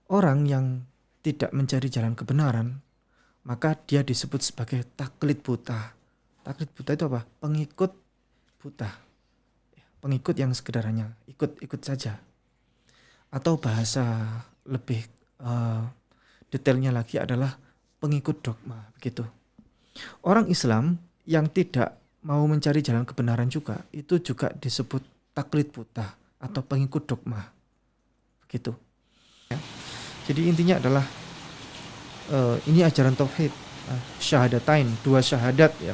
Orang yang tidak mencari jalan kebenaran, maka dia disebut sebagai taklid buta. Taklid buta itu apa? Pengikut buta. Pengikut yang sekedar hanya ikut-ikut saja. Atau bahasa lebih eh, detailnya lagi adalah pengikut dogma, begitu. Orang Islam yang tidak mau mencari jalan kebenaran juga, itu juga disebut taklid buta atau pengikut dogma, begitu. Ya. Jadi intinya adalah ini ajaran tauhid, syahadatain, dua syahadat ya.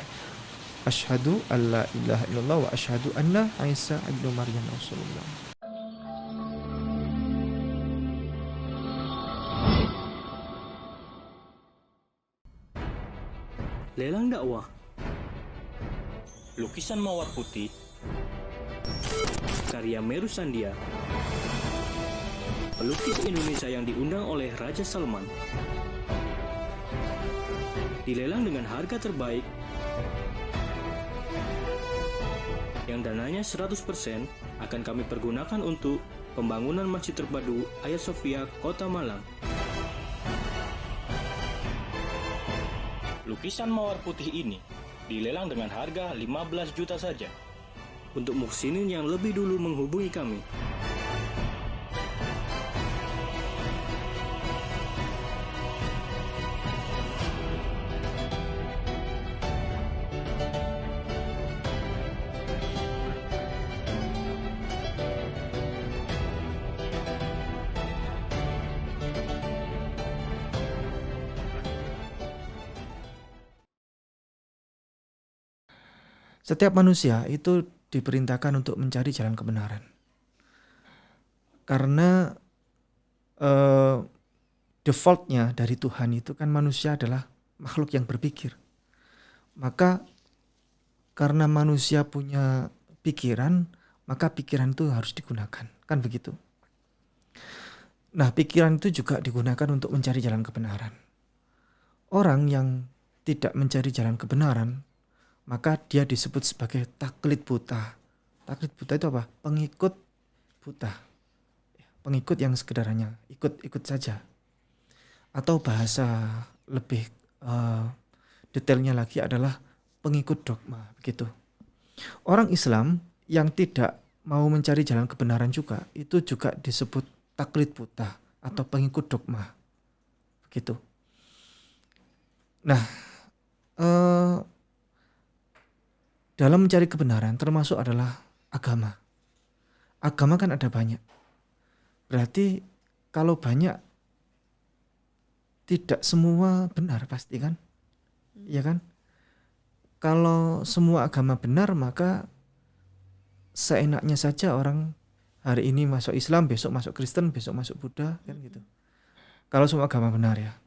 Asyhadu alla ilaha illallah wa asyhadu anna Isa ibnu Maryam Rasulullah. Lelang dakwah. Lukisan mawar putih. Karya Meru Sandia. Pelukis Indonesia yang diundang oleh Raja Salman. Dilelang dengan harga terbaik. Yang dananya 100% akan kami pergunakan untuk pembangunan Masjid Terpadu Hagia Sophia, Kota Malang. Lukisan mawar putih ini dilelang dengan harga 15 juta saja. Untuk muhsinin yang lebih dulu menghubungi kami. Setiap manusia itu diperintahkan untuk mencari jalan kebenaran. Karena defaultnya dari Tuhan itu kan manusia adalah makhluk yang berpikir. Maka karena manusia punya pikiran, maka pikiran itu harus digunakan. Kan begitu. Nah, pikiran itu juga digunakan untuk mencari jalan kebenaran. Orang yang tidak mencari jalan kebenaran, maka dia disebut sebagai taklid buta. Taklid buta itu apa? Pengikut buta. Pengikut yang sekedar hanya ikut-ikut saja. Atau bahasa lebih detailnya lagi adalah pengikut dogma, begitu. Orang Islam yang tidak mau mencari jalan kebenaran juga, itu juga disebut taklid buta atau pengikut dogma, begitu. Nah, dalam mencari kebenaran termasuk adalah agama. Agama kan ada banyak. Berarti kalau banyak, tidak semua benar pasti kan? Iya kan? Kalau semua agama benar, maka seenaknya saja orang hari ini masuk Islam, besok masuk Kristen, besok masuk Buddha, kan gitu. Kalau semua agama benar ya.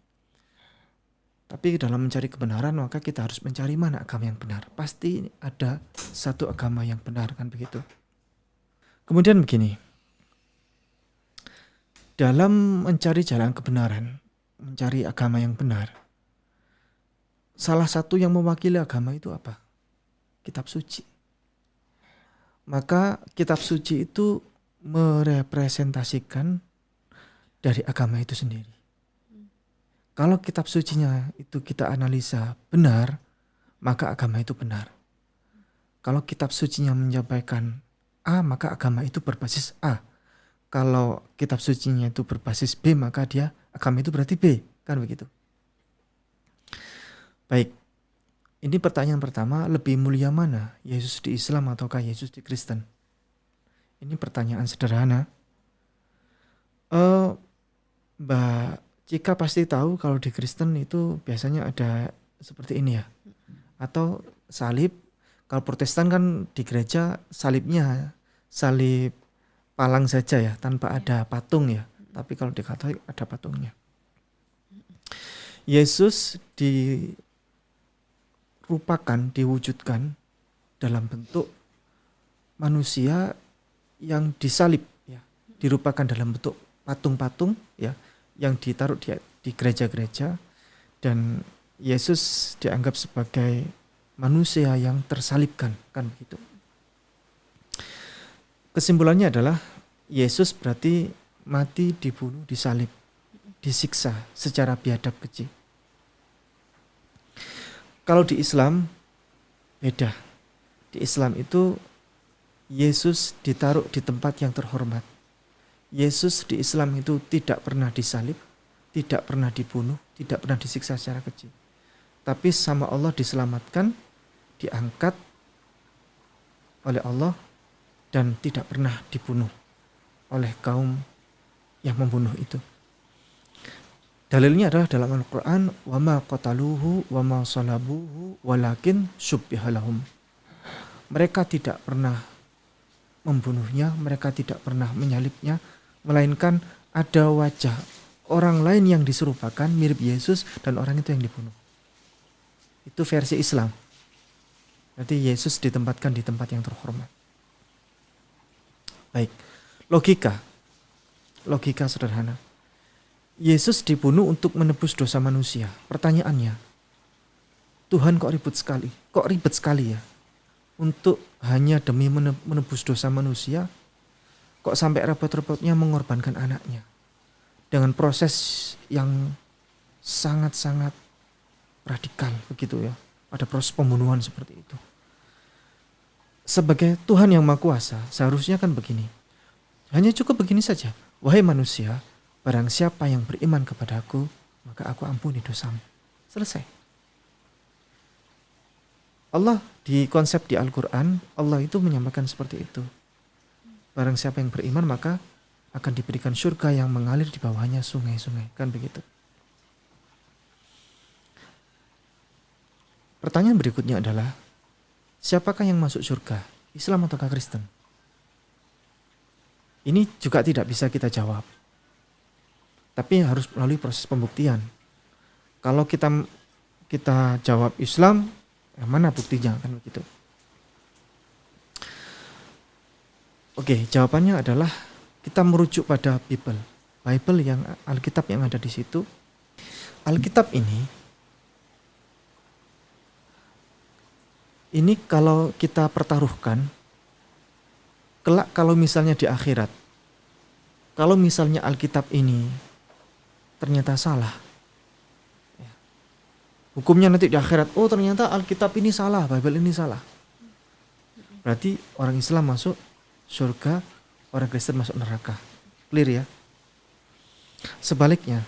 Tapi dalam mencari kebenaran, maka kita harus mencari mana agama yang benar. Pasti ada satu agama yang benar, kan begitu. Kemudian begini, dalam mencari jalan kebenaran, mencari agama yang benar, salah satu yang mewakili agama itu apa? Kitab suci. Maka kitab suci itu merepresentasikan dari agama itu sendiri. Kalau kitab sucinya itu kita analisa benar, maka agama itu benar. Kalau kitab sucinya menyampaikan A, maka agama itu berbasis A. Kalau kitab sucinya itu berbasis B, maka agama itu berarti B, kan begitu. Baik, ini pertanyaan pertama, lebih mulia mana, Yesus di Islam ataukah Yesus di Kristen? Ini pertanyaan sederhana. Mbak Cika pasti tahu kalau di Kristen itu biasanya ada seperti ini ya. Atau salib. Kalau Protestan kan di gereja salibnya salib palang saja ya, tanpa ada patung ya. Tapi kalau di Katolik ada patungnya. Yesus diwujudkan dalam bentuk manusia yang disalib ya, dirupakan dalam bentuk patung-patung ya, yang ditaruh di gereja-gereja, dan Yesus dianggap sebagai manusia yang tersalibkan, kan begitu. Kesimpulannya adalah Yesus berarti mati, dibunuh, disalib disiksa secara biadab keji. Kalau di Islam beda. Di Islam itu Yesus ditaruh di tempat yang terhormat. Yesus di Islam itu tidak pernah disalib, tidak pernah dibunuh, tidak pernah disiksa secara keji. Tapi sama Allah diselamatkan, diangkat oleh Allah dan tidak pernah dibunuh oleh kaum yang membunuh itu. Dalilnya adalah dalam Al-Quran, وَمَا قَتَلُوهُ وَمَا صَلَبُوهُ وَلَكِنْ شُبِّهَ لَهُمْ. Mereka tidak pernah membunuhnya, mereka tidak pernah menyalibnya, melainkan ada wajah orang lain yang diserupakan mirip Yesus dan orang itu yang dibunuh. Itu versi Islam. Berarti Yesus ditempatkan di tempat yang terhormat. Baik, logika sederhana. Yesus dibunuh untuk menebus dosa manusia. Pertanyaannya, Tuhan kok ribet sekali ya? Untuk hanya demi menebus dosa manusia, kok sampai repot-repotnya mengorbankan anaknya. Dengan proses yang sangat-sangat radikal begitu ya. Ada proses pembunuhan seperti itu. Sebagai Tuhan yang Maha Kuasa, seharusnya kan begini. Hanya cukup begini saja. Wahai manusia, barang siapa yang beriman kepadaku, maka aku ampuni dosamu. Selesai. Allah di konsep di Al-Quran, Allah itu menyampaikan seperti itu. Barang siapa yang beriman, maka akan diberikan surga yang mengalir di bawahnya sungai-sungai. Kan begitu. Pertanyaan berikutnya adalah, siapakah yang masuk surga? Islam ataukah Kristen? Ini juga tidak bisa kita jawab. Tapi harus melalui proses pembuktian. Kalau kita jawab Islam, mana buktinya? Kan begitu. Oke, jawabannya adalah kita merujuk pada Bible yang Alkitab yang ada di situ. Alkitab ini kalau kita pertaruhkan, kelak kalau misalnya di akhirat, kalau misalnya Alkitab ini ternyata salah, hukumnya nanti di akhirat, oh ternyata Alkitab ini salah, Bible ini salah. Berarti orang Islam masuk surga, orang Kristen masuk neraka. Clear ya? Sebaliknya,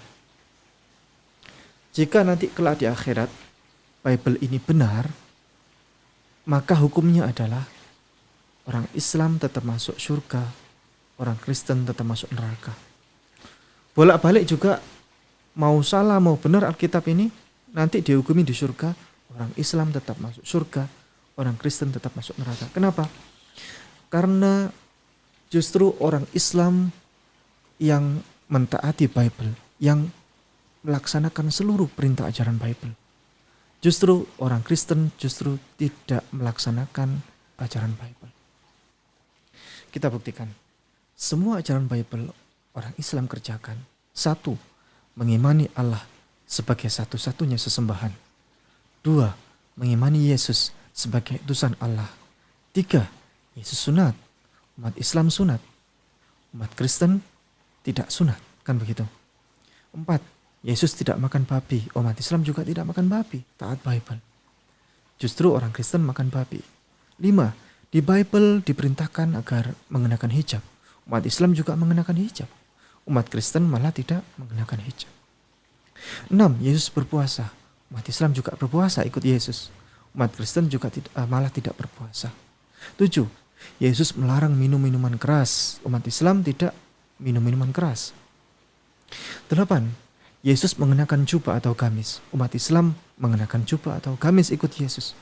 jika nanti kelak di akhirat Bible ini benar, maka hukumnya adalah orang Islam tetap masuk surga, orang Kristen tetap masuk neraka. Bolak-balik juga, mau salah mau benar Alkitab ini, nanti dihukumi di surga, orang Islam tetap masuk surga, orang Kristen tetap masuk neraka. Kenapa? Karena justru orang Islam yang mentaati Bible, yang melaksanakan seluruh perintah ajaran Bible. Justru orang Kristen justru tidak melaksanakan ajaran Bible. Kita buktikan. Semua ajaran Bible orang Islam kerjakan. 1. Mengimani Allah sebagai satu-satunya sesembahan. 2. Mengimani Yesus sebagai utusan Allah. 3. Yesus sunat. Umat Islam sunat. Umat Kristen tidak sunat. Kan begitu. 4. Yesus tidak makan babi, umat Islam juga tidak makan babi, taat Bible. Justru orang Kristen makan babi. 5. Di Bible diperintahkan agar mengenakan hijab. Umat Islam juga mengenakan hijab. Umat Kristen malah tidak mengenakan hijab. 6. Yesus berpuasa. Umat Islam juga berpuasa ikut Yesus. Umat Kristen juga malah tidak berpuasa. 7. Yesus melarang minum minuman keras. Umat Islam tidak minum minuman keras. 8. Yesus mengenakan jubah atau gamis. Umat Islam mengenakan jubah atau gamis ikut Yesus.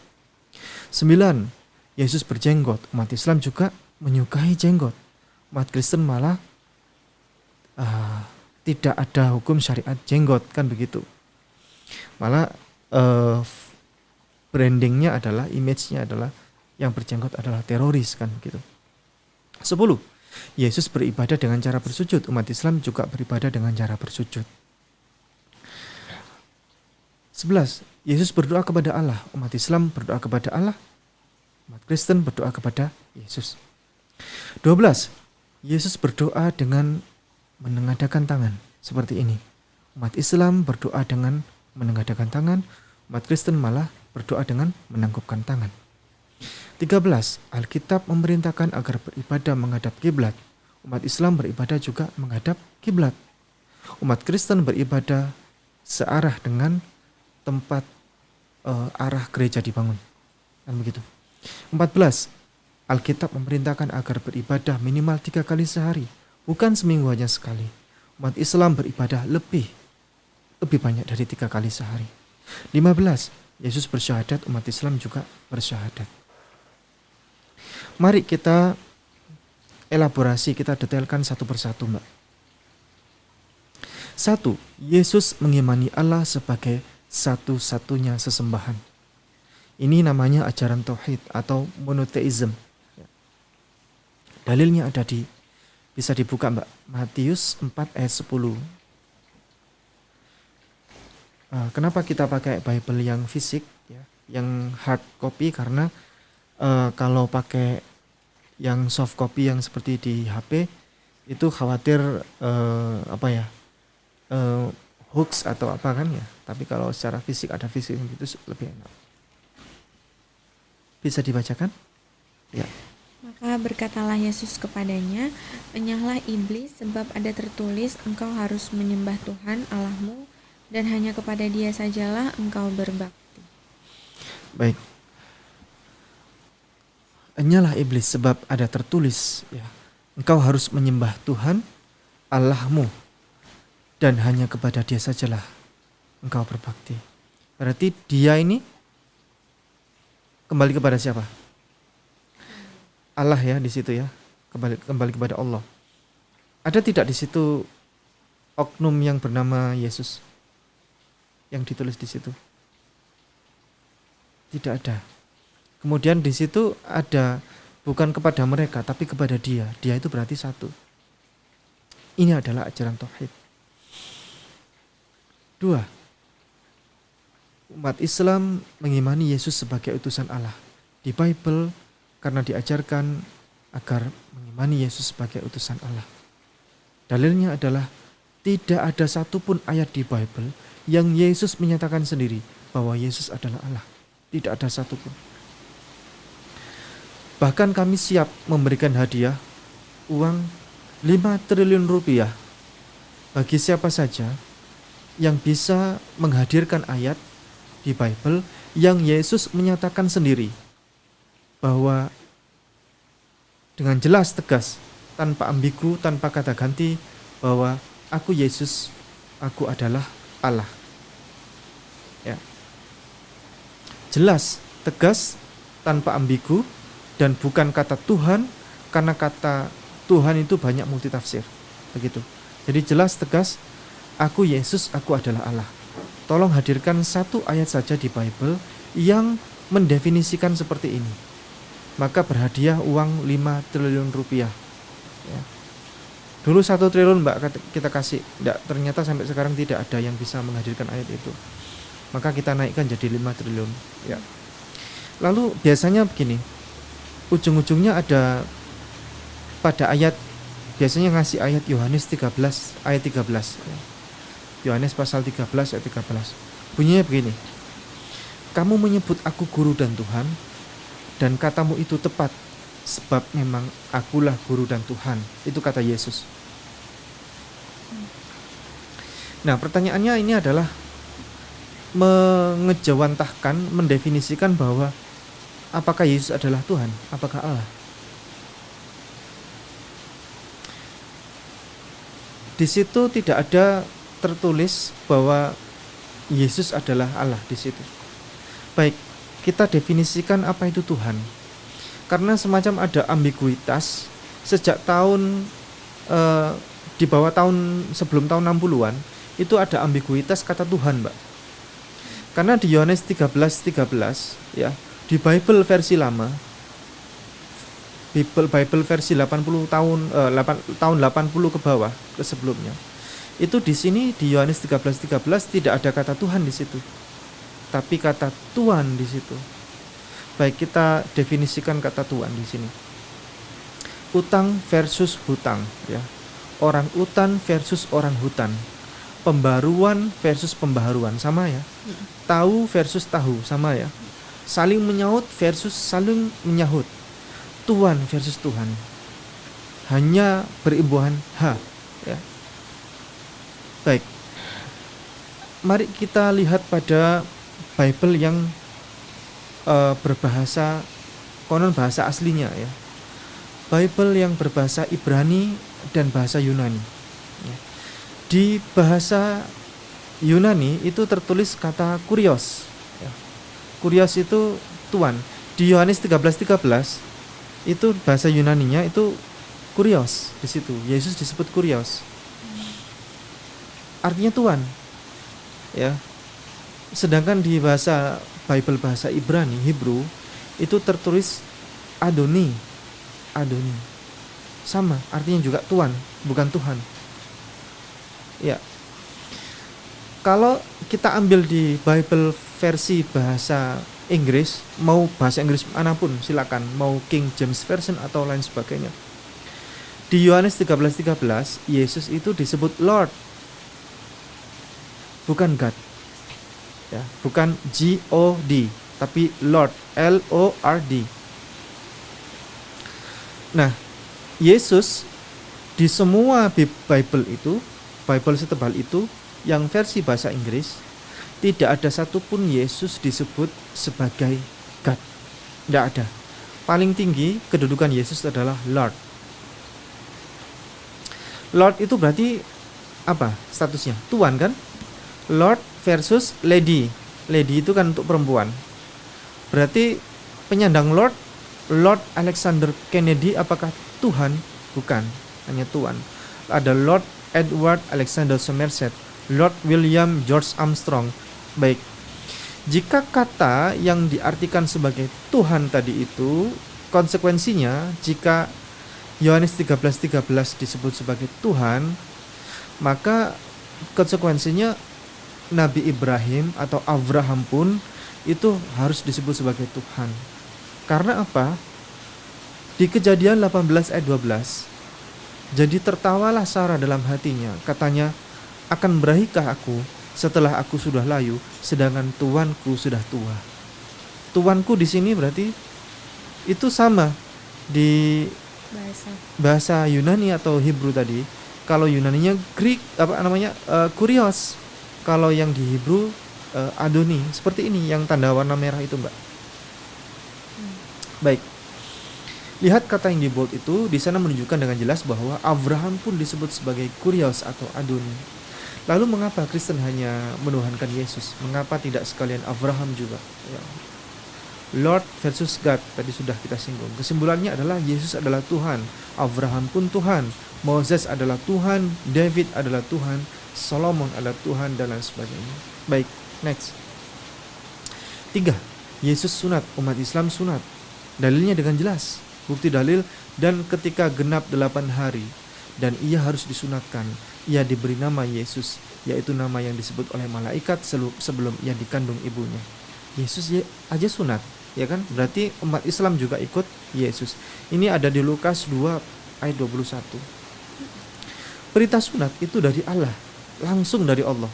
9. Yesus berjenggot. Umat Islam juga menyukai jenggot. Umat Kristen malah tidak ada hukum syariat jenggot. Kan begitu. Malah brandingnya adalah, image-nya adalah yang berjenggot adalah teroris. Kan begitu. 10. Yesus beribadah dengan cara bersujud. Umat Islam juga beribadah dengan cara bersujud. 11. Yesus berdoa kepada Allah. Umat Islam berdoa kepada Allah. Umat Kristen berdoa kepada Yesus. 12. Yesus berdoa dengan menengadahkan tangan. Seperti ini. Umat Islam berdoa dengan menengadahkan tangan, umat Kristen malah berdoa dengan menangkupkan tangan. 13. Alkitab memerintahkan agar beribadah menghadap kiblat. Umat Islam beribadah juga menghadap kiblat. Umat Kristen beribadah searah dengan tempat arah gereja dibangun. Kan begitu. 14. Alkitab memerintahkan agar beribadah minimal 3 kali sehari, bukan seminggu hanya sekali. Umat Islam beribadah lebih banyak dari 3 kali sehari. 15. Yesus bersyahadat, umat Islam juga bersyahadat. Mari kita elaborasi, kita detailkan satu persatu, Mbak. 1. Yesus mengimani Allah sebagai satu-satunya sesembahan. Ini namanya ajaran tauhid atau monoteism. Dalilnya bisa dibuka, Mbak, Matius 4 ayat 10. Kenapa kita pakai Bible yang fisik, ya, yang hard copy? Karena kalau pakai yang soft copy yang seperti di HP itu khawatir hoax atau apa kan ya. Tapi kalau secara fisik ada fisik itu lebih enak. Bisa dibacakan? Ya. Maka berkatalah Yesus kepadanya, "Enyahlah iblis, sebab ada tertulis, engkau harus menyembah Tuhan Allahmu, dan hanya kepada Dia sajalah engkau berbakti." Baik. Enyahlah iblis, sebab ada tertulis, ya, engkau harus menyembah Tuhan Allahmu, dan hanya kepada Dia sajalah engkau berbakti. Berarti Dia ini kembali kepada siapa? Allah, ya, di situ, ya. Kembali kepada Allah. Ada tidak di situ oknum yang bernama Yesus yang ditulis di situ? Tidak ada. Kemudian di situ ada bukan kepada mereka tapi kepada Dia. Dia itu berarti satu. Ini adalah ajaran tauhid. 2. Umat Islam mengimani Yesus sebagai utusan Allah. Di Bible karena diajarkan agar mengimani Yesus sebagai utusan Allah. Dalilnya adalah tidak ada satupun ayat di Bible yang Yesus menyatakan sendiri bahwa Yesus adalah Allah. Tidak ada satupun. Bahkan kami siap memberikan hadiah uang 5 triliun rupiah bagi siapa saja yang bisa menghadirkan ayat di Bible yang Yesus menyatakan sendiri bahwa dengan jelas, tegas, tanpa ambigu, tanpa kata ganti, bahwa aku Yesus, aku adalah Allah. Ya. Jelas, tegas, tanpa ambigu, dan bukan kata Tuhan, karena kata Tuhan itu banyak multitafsir. Begitu. Jadi jelas, tegas, aku Yesus, aku adalah Allah. Tolong hadirkan satu ayat saja di Bible yang mendefinisikan seperti ini. Maka berhadiah uang 5 triliun rupiah. Ya. Dulu 1 triliun, Mbak, kita kasih. Ternyata sampai sekarang tidak ada yang bisa menghadirkan ayat itu. Maka kita naikkan jadi 5 triliun. Ya. Lalu biasanya begini, ujung-ujungnya ada pada ayat, biasanya ngasih ayat Yohanes 13 ayat 13. Ya. Yohanes pasal 13 ayat 13. Bunyinya begini, kamu menyebut aku guru dan Tuhan, dan katamu itu tepat, sebab memang akulah guru dan Tuhan. Itu kata Yesus. Nah, pertanyaannya ini adalah mengejawantahkan, mendefinisikan bahwa apakah Yesus adalah Tuhan, apakah Allah. Di situ tidak ada tertulis bahwa Yesus adalah Allah di situ. Baik, kita definisikan apa itu Tuhan. Karena semacam ada ambiguitas sejak tahun di bawah tahun sebelum tahun 60-an itu ada ambiguitas kata Tuhan, Mbak. Karena di Yohanes 13:13 ya, di Bible versi lama, Bible versi 80 tahun 80 ke bawah ke sebelumnya. Itu di sini di Yohanes 13:13 tidak ada kata Tuhan di situ. Tapi kata Tuhan di situ. Baik, kita definisikan kata Tuhan di sini. Utang versus hutang, ya. Orang utan versus orang hutan. pembaruan versus pembaharuan, sama ya. Tahu versus tahu, sama ya. Saling menyaut versus saling menyahut. Tuhan versus Tuhan. Hanya berimbuhan H, ya. Baik. Mari kita lihat pada Bible yang berbahasa konon bahasa aslinya ya. Bible yang berbahasa Ibrani dan bahasa Yunani. Ya. Di bahasa Yunani itu tertulis kata kurios. Ya. Kurios itu Tuhan. Di Yohanes 13:13 itu bahasa Yunaninya itu kurios di situ. Yesus disebut kurios. Artinya Tuhan. Ya. Sedangkan di bahasa Bible bahasa Ibrani, Hebrew itu tertulis Adoni. Adoni. Sama, artinya juga Tuhan, bukan Tuhan. Ya. Kalau kita ambil di Bible versi bahasa Inggris, mau bahasa Inggris manapun silakan, mau King James Version atau lain sebagainya. Di Yohanes 13:13, Yesus itu disebut Lord. Bukan God. Ya, bukan G-O-D, tapi Lord, L-O-R-D. Nah, Yesus di semua Bible itu, Bible setebal itu, yang versi bahasa Inggris, tidak ada satupun Yesus disebut sebagai God. Tidak ada. Paling tinggi kedudukan Yesus adalah Lord. Lord itu berarti apa statusnya? Tuan kan? Lord versus Lady. Lady itu kan untuk perempuan. Berarti penyandang Lord, Lord Alexander Kennedy apakah Tuhan? Bukan, hanya Tuan. Ada Lord Edward Alexander Somerset, Lord William George Armstrong. Baik. Jika kata yang diartikan sebagai Tuhan tadi itu, konsekuensinya jika Yohanes 13:13 disebut sebagai Tuhan, maka konsekuensinya Nabi Ibrahim atau Abraham pun itu harus disebut sebagai Tuhan. Karena apa? Di Kejadian 18 ayat 12, jadi tertawalah Sarah dalam hatinya, katanya, akan berahikah aku setelah aku sudah layu, sedangkan tuanku sudah tua. Tuanku di sini berarti itu sama di bahasa Yunani atau Hebrew tadi. Kalau Yunaninya Greek kurios. Kalau yang di Hebrew Adoni, seperti ini yang tanda warna merah itu, Mbak. Baik. Lihat kata yang di bold itu, di sana menunjukkan dengan jelas bahwa Abraham pun disebut sebagai kurios atau Adoni. Lalu mengapa Kristen hanya menuhankan Yesus? Mengapa tidak sekalian Abraham juga? Ya. Lord versus God tadi sudah kita singgung. Kesimpulannya adalah Yesus adalah Tuhan, Abraham pun Tuhan, Moses adalah Tuhan, David adalah Tuhan, Solomon adalah Tuhan, dan lain sebagainya. Baik, next. 3. Yesus sunat, umat Islam sunat. Dalilnya dengan jelas. Bukti dalil, dan ketika genap 8 hari dan ia harus disunatkan, ia diberi nama Yesus, yaitu nama yang disebut oleh malaikat sebelum ia dikandung ibunya. Yesus aja sunat, ya kan? Berarti umat Islam juga ikut Yesus. Ini ada di Lukas 2 ayat 21. Perintah sunat itu dari Allah, langsung dari Allah.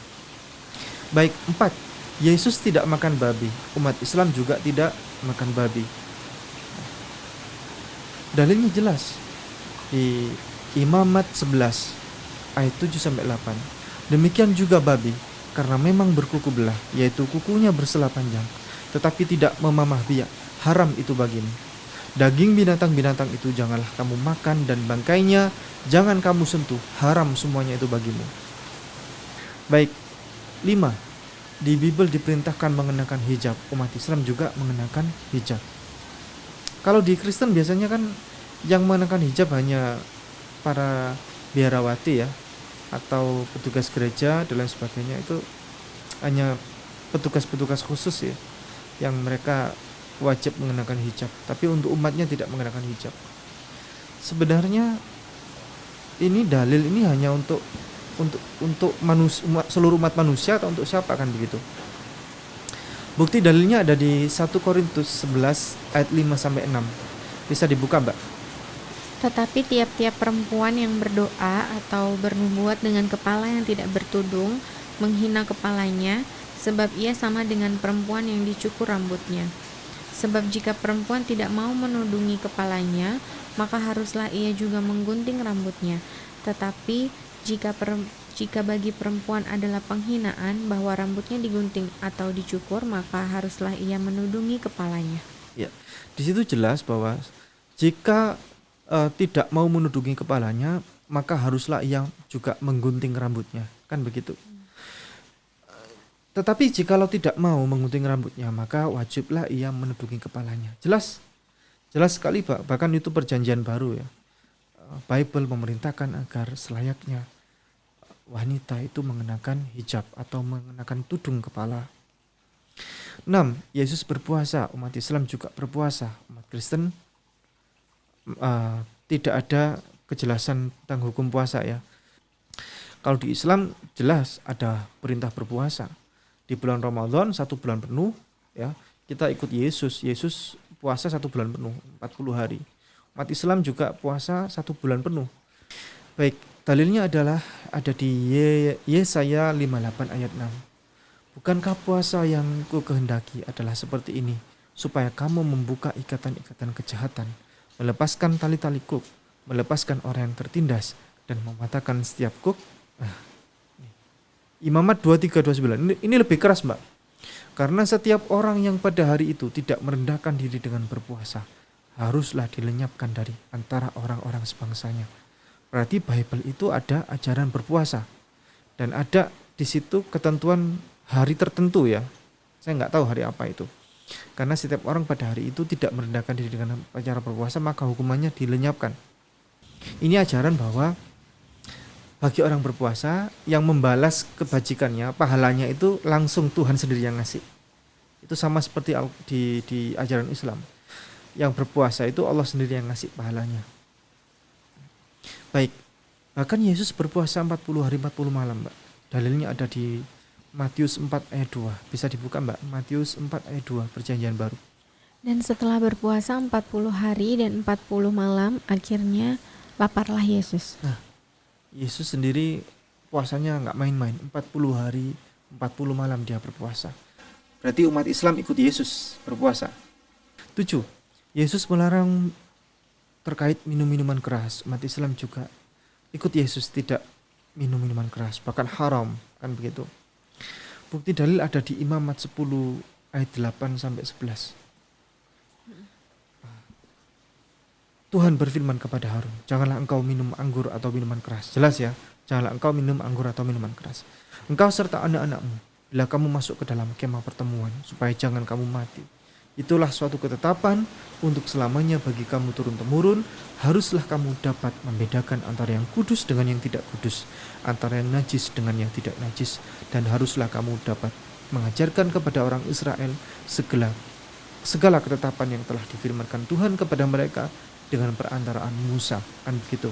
Baik, 4. Yesus tidak makan babi. Umat Islam juga tidak makan babi. Dalilnya jelas di Imamat 11 ayat 7-8. Demikian juga babi, karena memang berkuku belah, yaitu kukunya bersela panjang, tetapi tidak memamah biak, haram itu bagimu. Daging binatang-binatang itu janganlah kamu makan, dan bangkainya jangan kamu sentuh, haram semuanya itu bagimu. Baik, 5. Di Bible diperintahkan mengenakan hijab. Umat Islam juga mengenakan hijab. Kalau di Kristen biasanya kan yang mengenakan hijab hanya para biarawati ya, atau petugas gereja dan lain sebagainya. Itu hanya petugas-petugas khusus ya, yang mereka wajib mengenakan hijab. Tapi untuk umatnya tidak mengenakan hijab. Sebenarnya ini dalil ini hanya untuk seluruh umat manusia, atau untuk siapa kan begitu? Bukti dalilnya ada di 1 Korintus 11 ayat 5-6. Bisa dibuka, Mbak. Tetapi tiap-tiap perempuan yang berdoa atau bernubuat dengan kepala yang tidak bertudung menghina kepalanya, sebab ia sama dengan perempuan yang dicukur rambutnya. Sebab jika perempuan tidak mau menudungi kepalanya, maka haruslah ia juga menggunting rambutnya. Tetapi jika bagi perempuan adalah penghinaan bahwa rambutnya digunting atau dicukur, maka haruslah ia menudungi kepalanya. Ya, di situ jelas bahwa jika tidak mau menudungi kepalanya, maka haruslah ia juga menggunting rambutnya, kan begitu. Tetapi jikalau tidak mau menggunting rambutnya, maka wajiblah ia menudungi kepalanya. Jelas sekali Pak. Bahkan itu perjanjian baru ya. Bible memerintahkan agar selayaknya wanita itu mengenakan hijab atau mengenakan tudung kepala. 6. Yesus berpuasa, umat Islam juga berpuasa. Umat Kristen tidak ada kejelasan tentang hukum puasa ya. Kalau di Islam jelas ada perintah berpuasa. Di bulan Ramadan 1 bulan penuh ya, kita ikut Yesus puasa 1 bulan penuh 40 hari. Umat Islam juga puasa 1 bulan penuh. Baik, dalilnya adalah ada di Yesaya 58 ayat 6. Bukankah puasa yang ku kehendaki adalah seperti ini, supaya kamu membuka ikatan-ikatan kejahatan, melepaskan tali-tali kuk, melepaskan orang yang tertindas, dan mematahkan setiap kuk. Imamat 23:29 ini lebih keras Mbak. Karena setiap orang yang pada hari itu tidak merendahkan diri dengan berpuasa, haruslah dilenyapkan dari antara orang-orang sebangsanya. Berarti Bible itu ada ajaran berpuasa. Dan ada di situ ketentuan hari tertentu ya. Saya nggak tahu hari apa itu. Karena setiap orang pada hari itu tidak merendahkan diri dengan cara berpuasa, maka hukumannya dilenyapkan. Ini ajaran bahwa bagi orang berpuasa yang membalas kebajikannya, pahalanya itu langsung Tuhan sendiri yang ngasih. Itu sama seperti di ajaran Islam. Yang berpuasa itu Allah sendiri yang ngasih pahalanya. Baik, bahkan Yesus berpuasa 40 hari 40 malam Mbak. Dalilnya ada di Matius 4 ayat 2. Bisa dibuka Mbak, Matius 4 ayat 2, perjanjian baru. Dan setelah berpuasa 40 hari dan 40 malam, akhirnya laparlah Yesus. Nah, Yesus sendiri puasanya nggak main-main, 40 hari 40 malam dia berpuasa. Berarti umat Islam ikut Yesus berpuasa. 7. Yesus melarang terkait minum minuman keras. Umat Islam juga ikut Yesus tidak minum minuman keras, bahkan haram, kan begitu. Bukti dalil ada di Imamat 10 ayat 8 sampai 11. Tuhan berfirman kepada Harun, janganlah engkau minum anggur atau minuman keras. Jelas ya, janganlah engkau minum anggur atau minuman keras. Engkau serta anak-anakmu, bila kamu masuk ke dalam kemah pertemuan, supaya jangan kamu mati. Itulah suatu ketetapan untuk selamanya bagi kamu turun-temurun. Haruslah kamu dapat membedakan antara yang kudus dengan yang tidak kudus, antara yang najis dengan yang tidak najis. Dan haruslah kamu dapat mengajarkan kepada orang Israel segala ketetapan yang telah difirmankan Tuhan kepada mereka dengan perantaraan Musa, kan begitu.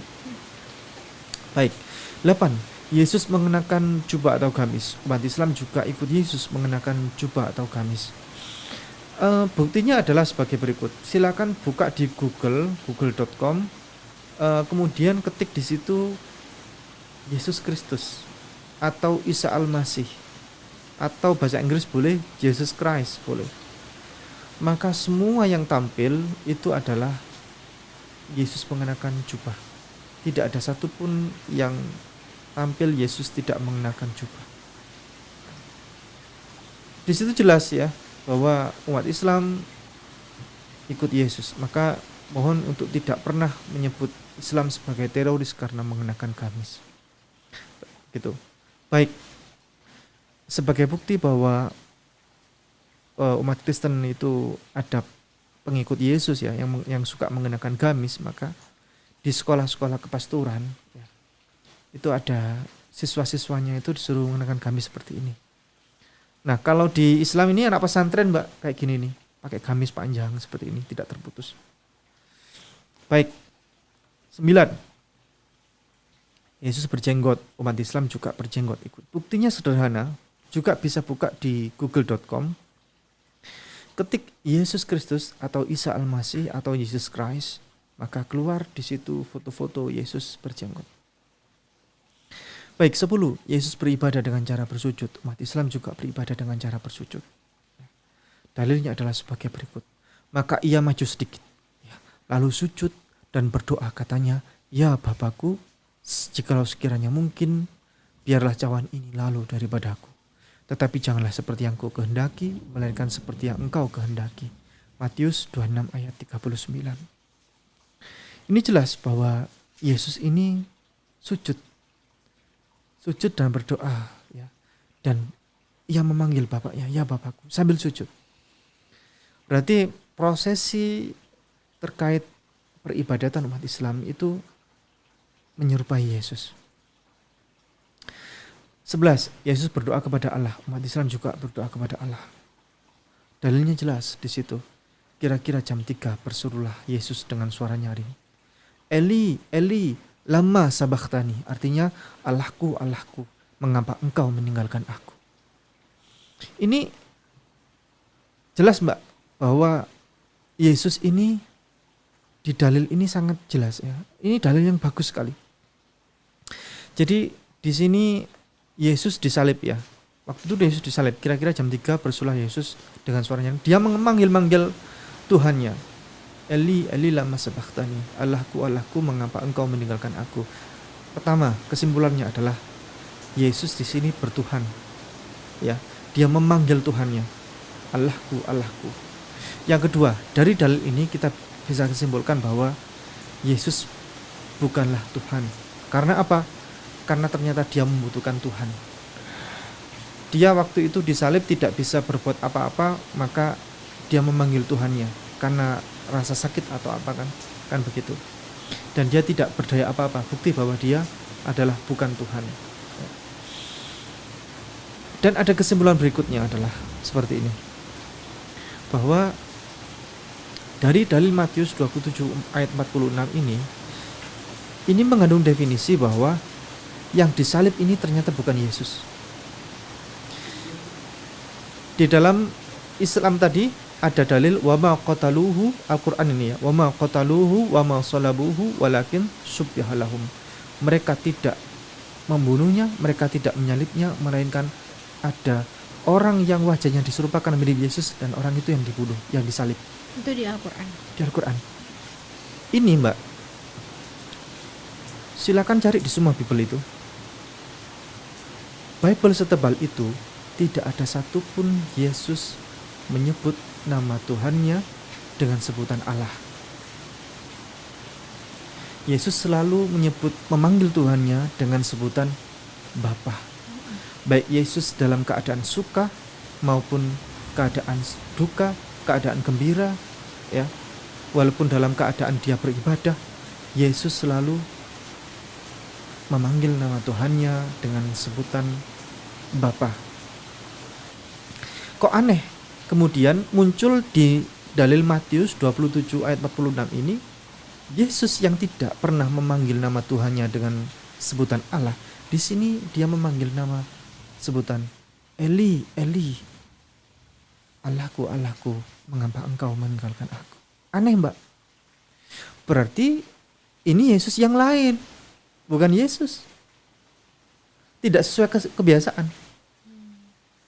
Baik, 8. Yesus mengenakan jubah atau gamis. Umat Islam juga ikut Yesus mengenakan jubah atau gamis. Buktinya adalah sebagai berikut. Silakan buka di google.com, kemudian ketik di situ Yesus Kristus atau Isa Al-Masih, atau bahasa Inggris boleh Jesus Christ boleh. Maka semua yang tampil itu adalah Yesus mengenakan jubah. Tidak ada satupun yang tampil Yesus tidak mengenakan jubah. Di situ jelas ya bahwa umat Islam ikut Yesus. Maka mohon untuk tidak pernah menyebut Islam sebagai teroris karena mengenakan gamis. Gitu. Baik. Sebagai bukti bahwa umat Kristen itu ada pengikut Yesus ya yang suka mengenakan gamis, maka di sekolah-sekolah kepastoran ya, itu ada siswa-siswanya itu disuruh mengenakan gamis seperti ini. Nah, kalau di Islam ini anak pesantren Mbak kayak gini nih, pakai gamis panjang seperti ini, tidak terputus. Baik. 9. Yesus berjenggot, umat Islam juga berjenggot ikut. Buktinya sederhana, juga bisa buka di google.com. Ketik Yesus Kristus atau Isa Al-Masih atau Yesus Christ, Maka keluar di situ foto-foto Yesus berjenggot. Baik, 10. Yesus beribadah dengan cara bersujud. Umat Islam juga beribadah dengan cara bersujud. Dalilnya adalah sebagai berikut. Maka ia maju sedikit, lalu sujud dan berdoa, katanya, "Ya Bapakku, jikalau sekiranya mungkin, biarlah cawan ini lalu daripadaku. Tetapi janganlah seperti yang kau kehendaki, melainkan seperti yang engkau kehendaki." Matius 26 ayat 39. Ini jelas bahwa Yesus ini sujud dan berdoa, dan ia memanggil Bapaknya, "Ya Bapakku," sambil sujud. Berarti prosesi terkait peribadatan umat Islam itu menyerupai Yesus. 11. Yesus berdoa kepada Allah. Umat Islam juga berdoa kepada Allah. Dalilnya jelas di situ. Kira-kira jam 3 berserulah Yesus dengan suara nyaring, "Eli, Eli, lama sabachthani." Artinya, "Allahku, Allahku, mengapa engkau meninggalkan aku?" Ini jelas, Mbak, bahwa Yesus ini di dalil ini sangat jelas ya. Ini dalil yang bagus sekali. Jadi di sini Yesus disalib ya. Waktu itu Yesus disalib, kira-kira jam 3 bersulah Yesus dengan suaranya. Dia memanggil Tuhannya. "Eli, Eli lama sabachthani." "Allahku, Allahku, mengapa engkau meninggalkan aku?" Pertama, kesimpulannya adalah Yesus di sini bertuhan. Ya, dia memanggil Tuhannya. "Allahku, Allahku." Yang kedua, dari dalil ini kita bisa kesimpulkan bahwa Yesus bukanlah Tuhan. Karena apa? Karena ternyata dia membutuhkan Tuhan. Dia waktu itu disalib tidak bisa berbuat apa-apa, maka dia memanggil Tuhannya karena rasa sakit atau apa kan begitu. Dan dia tidak berdaya apa-apa, bukti bahwa dia adalah bukan Tuhan. Dan ada kesimpulan berikutnya adalah seperti ini, bahwa dari dalil Matius 27 ayat 46 ini mengandung definisi bahwa yang disalib ini ternyata bukan Yesus. Di dalam Islam tadi ada dalil wa ma qataluhu, Al-Qur'an ini ya, wa ma qataluhu wa ma salabuhu walakin syubbiha lahum. Mereka tidak membunuhnya, mereka tidak menyalibnya, melainkan ada orang yang wajahnya diserupakan mirip Yesus dan orang itu yang dibunuh, yang disalib. Itu di Al-Quran. Di Al-Quran. Ini, Mbak, silakan cari di semua Bible itu. Bible setebal itu tidak ada satupun Yesus menyebut nama Tuhannya dengan sebutan Allah. Yesus selalu memanggil Tuhannya dengan sebutan Bapa. Baik Yesus dalam keadaan suka maupun keadaan duka, keadaan gembira, ya. Walaupun dalam keadaan dia beribadah, Yesus selalu memanggil nama Tuhannya dengan sebutan Bapa. Kok aneh? Kemudian muncul di dalil Matius 27 ayat 46 ini, Yesus yang tidak pernah memanggil nama Tuhannya dengan sebutan Allah, di sini dia memanggil nama sebutan Eli, Eli, Allahku, Allahku, mengapa engkau meninggalkan aku? Aneh, Mbak. Berarti ini Yesus yang lain, bukan Yesus. Tidak sesuai kebiasaan.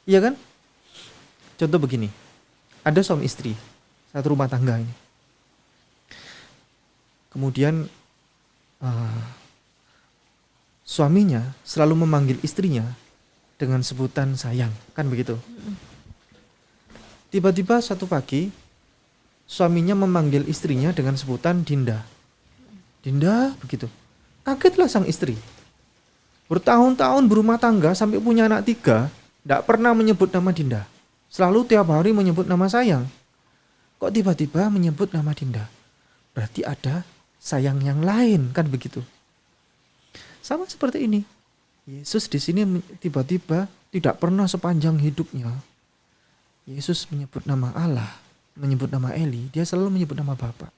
Iya kan? Contoh begini, ada suami istri, satu rumah tangga ini. Kemudian suaminya selalu memanggil istrinya dengan sebutan sayang, kan begitu? Tiba-tiba satu pagi, suaminya memanggil istrinya dengan sebutan Dinda. Dinda, begitu. Kagetlah sang istri. Bertahun-tahun berumah tangga sampai punya anak 3, tidak pernah menyebut nama Dinda. Selalu tiap hari menyebut nama sayang. Kok tiba-tiba menyebut nama Dinda? Berarti ada sayang yang lain, kan begitu? Sama seperti ini. Yesus di sini tiba-tiba tidak pernah sepanjang hidupnya Yesus menyebut nama Allah, menyebut nama Eli, dia selalu menyebut nama Bapa.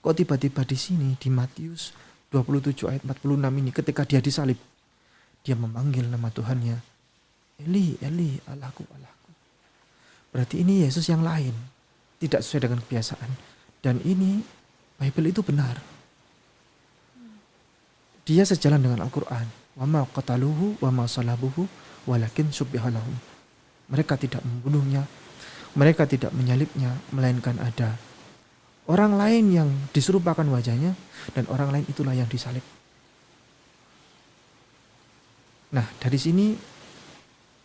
Kok tiba-tiba di sini di Matius 27 ayat 46 ini ketika dia disalib, dia memanggil nama Tuhannya, Eli, Eli, Allahku, Allahku. Berarti ini Yesus yang lain, tidak sesuai dengan kebiasaan. Dan ini Bible itu benar. Dia sejalan dengan Al-Quran. Wa ma qataluhu wa ma salabuhu walakin syubbiha lahum. Mereka tidak membunuhnya, mereka tidak menyalibnya, melainkan ada orang lain yang diserupakan wajahnya, dan orang lain itulah yang disalib. Nah, dari sini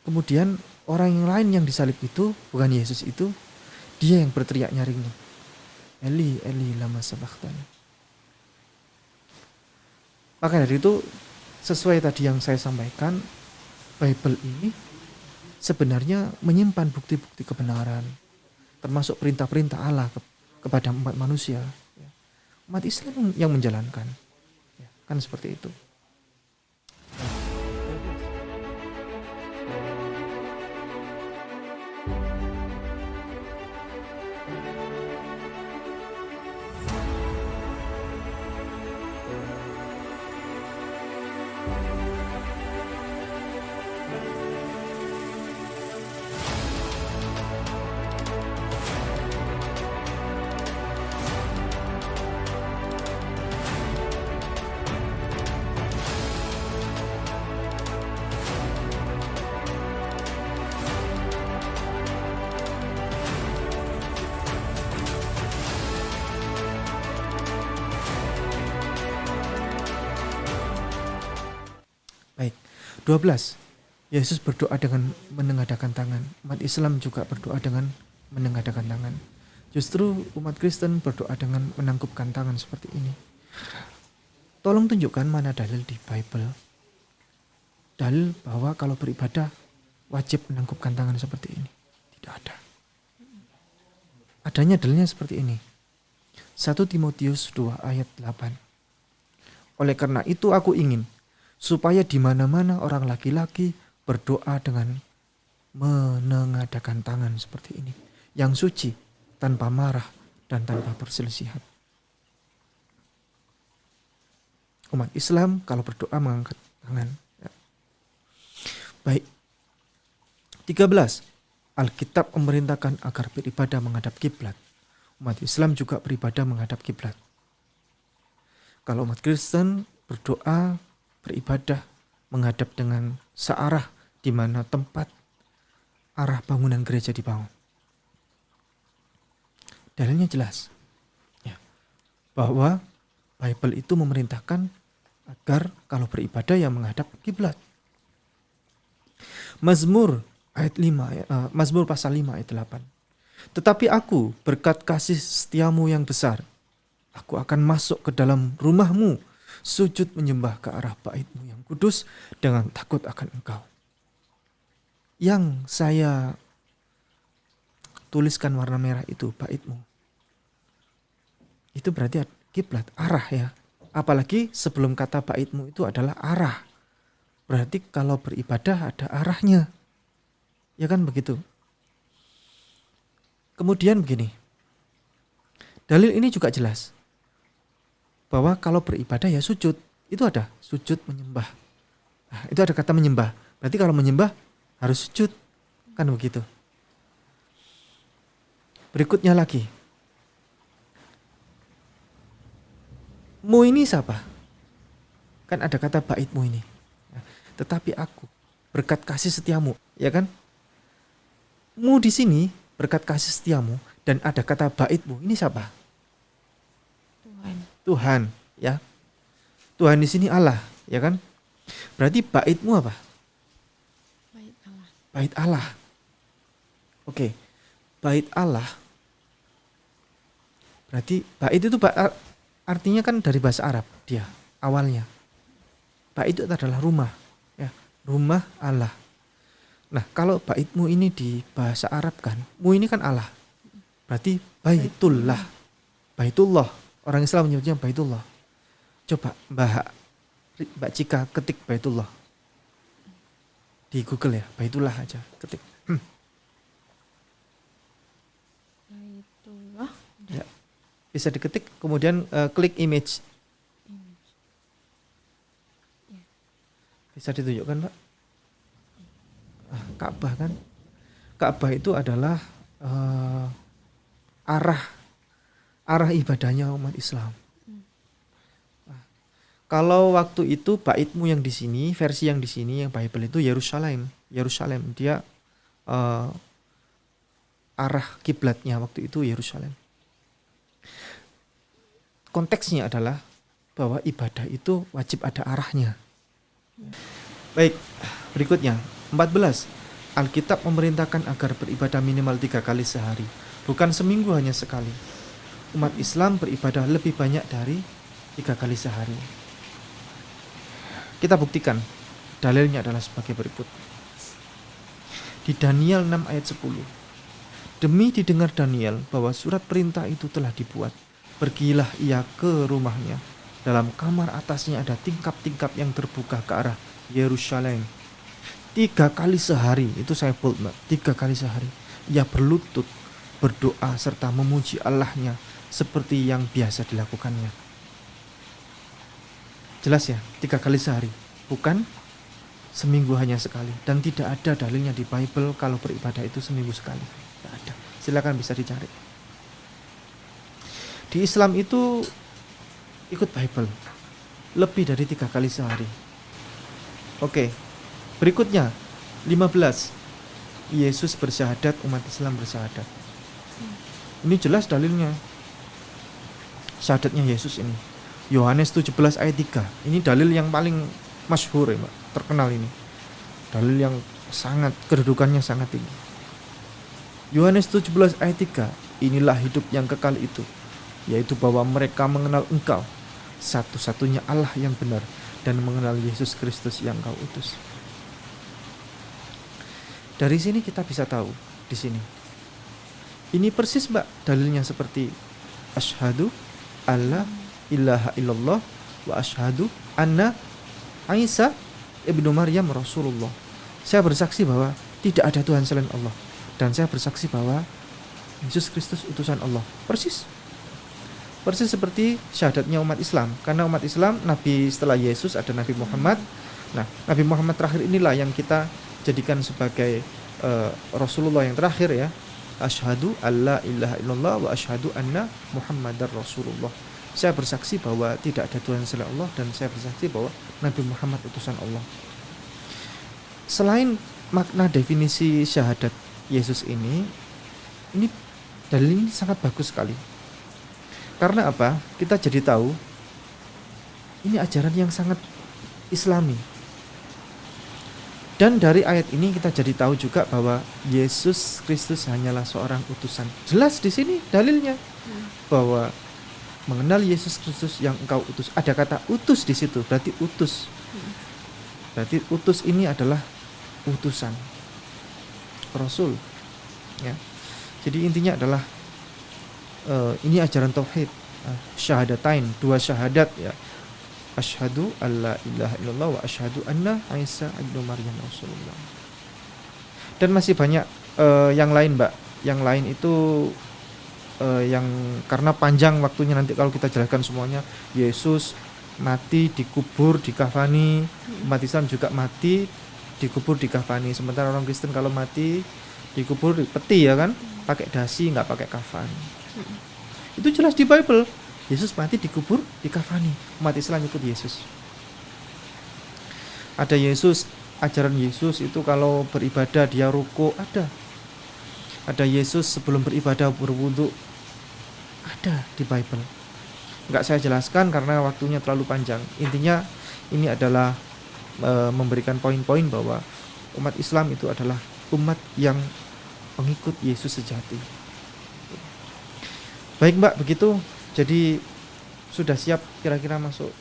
kemudian orang yang lain yang disalib itu, bukan Yesus itu, dia yang berteriak nyaring, Eli, Eli, lama sabachthani. Maka dari itu, sesuai tadi yang saya sampaikan, Bible ini sebenarnya menyimpan bukti-bukti kebenaran, termasuk perintah-perintah Allah kepada umat manusia. Umat Islam yang menjalankan. Kan seperti itu. Baik, 12. Yesus berdoa dengan menengadahkan tangan. Umat Islam juga berdoa dengan menengadahkan tangan. Justru umat Kristen berdoa dengan menangkupkan tangan seperti ini. Tolong tunjukkan mana dalil di Bible, dalil bahwa kalau beribadah wajib menangkupkan tangan seperti ini. Tidak ada. Adanya dalilnya seperti ini. 1 Timotius 2 ayat 8. Oleh karena itu aku ingin supaya di mana-mana orang laki-laki berdoa dengan menengadahkan tangan seperti ini, yang suci, tanpa marah dan tanpa perselisihan. Umat Islam kalau berdoa mengangkat tangan. Baik. 13. Alkitab memerintahkan agar beribadah menghadap kiblat. Umat Islam juga beribadah menghadap kiblat. Kalau umat Kristen berdoa, beribadah menghadap dengan searah di mana tempat arah bangunan gereja dibangun. Dalilnya jelas, ya, bahwa Bible itu memerintahkan agar kalau beribadah yang menghadap kiblat. Mazmur ayat 5, Mazmur pasal 5 ayat 8. Tetapi aku berkat kasih setiamu yang besar, aku akan masuk ke dalam rumahmu, sujud menyembah ke arah bait-Mu yang kudus dengan takut akan Engkau. Yang saya tuliskan warna merah itu bait-Mu. Itu berarti kiblat, arah ya. Apalagi sebelum kata bait-Mu itu adalah arah. Berarti kalau beribadah ada arahnya. Ya kan begitu. Kemudian begini. Dalil ini juga jelas. Bahwa kalau beribadah ya sujud. Itu ada sujud menyembah. Nah, itu ada kata menyembah. Berarti kalau menyembah harus sujud. Kan begitu. Berikutnya lagi. Mu ini siapa? Kan ada kata bait-Mu ini. Nah, tetapi aku berkat kasih setiamu. Ya kan? Mu di sini berkat kasih setiamu. Dan ada kata bait-Mu. Ini siapa? Tuhan, ya. Tuhan di sini Allah, ya kan? Berarti bait-Mu apa? Bait Allah. Bait Allah. Oke. Bait Allah. Berarti bait itu artinya kan dari bahasa Arab dia awalnya. Bait itu adalah rumah, ya. Rumah Allah. Nah, kalau bait-Mu ini di bahasa Arab kan, mu ini kan Allah. Berarti baitullah. Baitullah. Orang Islam menyebutnya Baitullah. Coba Mbak Cika ketik Baitullah. Di Google ya, Baitullah aja ketik. Baitullah. Ya. Bisa diketik, kemudian klik image. Bisa ditunjukkan, Mbak? Ka'bah kan? Ka'bah itu adalah arah arah ibadahnya umat Islam. Kalau waktu itu baitmu yang di sini, versi yang di sini yang Bible itu Yerusalem. Dia arah kiblatnya waktu itu Yerusalem. Konteksnya adalah bahwa ibadah itu wajib ada arahnya. Baik, berikutnya 14. Alkitab memerintahkan agar beribadah minimal 3 kali sehari, bukan seminggu hanya sekali. Umat Islam beribadah lebih banyak dari 3 kali sehari. Kita buktikan, dalilnya adalah sebagai berikut. Di Daniel 6 ayat 10. Demi didengar Daniel bahwa surat perintah itu telah dibuat, pergilah ia ke rumahnya. Dalam kamar atasnya ada tingkap-tingkap yang terbuka ke arah Yerusalem. 3 kali sehari, itu saya bold mbak, 3 kali sehari. Ia berlutut, berdoa serta memuji Allahnya seperti yang biasa dilakukannya. Jelas ya, 3 kali sehari, bukan seminggu hanya sekali. Dan tidak ada dalilnya di Bible kalau beribadah itu seminggu sekali. Tidak ada. Silakan bisa dicari. Di Islam itu ikut Bible lebih dari 3 kali sehari. Oke, berikutnya 15. Yesus bersyahadat, umat Islam bersyahadat. Ini jelas dalilnya. Syahadatnya Yesus ini. Yohanes 17 ayat 3. Ini dalil yang paling masyhur ya, Mbak. Terkenal ini. Dalil yang sangat, kedudukannya sangat tinggi. Yohanes 17 ayat 3. Inilah hidup yang kekal itu, yaitu bahwa mereka mengenal Engkau, satu-satunya Allah yang benar, dan mengenal Yesus Kristus yang Kau utus. Dari sini kita bisa tahu di sini. Ini persis Mbak dalilnya seperti asyhadu alla ilaha illallah wa asyhadu anna Isa ibnu Maryam Rasulullah. Saya bersaksi bahwa tidak ada Tuhan selain Allah, dan saya bersaksi bahwa Yesus Kristus utusan Allah. Persis seperti syahadatnya umat Islam. Karena umat Islam, Nabi setelah Yesus ada Nabi Muhammad. Nah, Nabi Muhammad terakhir inilah yang kita jadikan sebagai Rasulullah yang terakhir ya. Asyhadu alla ilaha illallah wa asyhadu anna Muhammadar Rasulullah. Saya bersaksi bahwa tidak ada Tuhan selain Allah, dan saya bersaksi bahwa Nabi Muhammad utusan Allah. Selain makna definisi syahadat Yesus ini dalil ini sangat bagus sekali. Karena apa? Kita jadi tahu ini ajaran yang sangat Islami. Dan dari ayat ini kita jadi tahu juga bahwa Yesus Kristus hanyalah seorang utusan. Jelas di sini dalilnya bahwa mengenal Yesus Kristus yang Engkau utus. Ada kata utus di situ, berarti utus. Berarti utus ini adalah utusan, Rasul. Ya. Jadi intinya adalah ini ajaran tauhid, syahadatain, 2 syahadat ya. Asyhadu alla ilaha illallah wa asyhadu anna Isa ibnu Maryam Rasulullah. Dan masih banyak yang lain, Mbak. Yang lain itu yang karena panjang waktunya nanti kalau kita jelaskan semuanya. Yesus mati, dikubur, dikafani. Umat Islam juga mati, dikubur, dikafani. Sementara orang Kristen kalau mati dikubur di peti ya kan, pakai dasi, nggak pakai kafan. Itu jelas di Bible. Yesus mati, dikubur, dikafani. Umat Islam ikut Yesus. Ada Yesus, ajaran Yesus itu kalau beribadah dia ruku, ada Yesus sebelum beribadah berwudu, ada di Bible. Nggak saya jelaskan karena waktunya terlalu panjang. Intinya ini adalah memberikan poin-poin bahwa umat Islam itu adalah umat yang pengikut Yesus sejati. Baik Mbak, begitu. Jadi sudah siap kira-kira masuk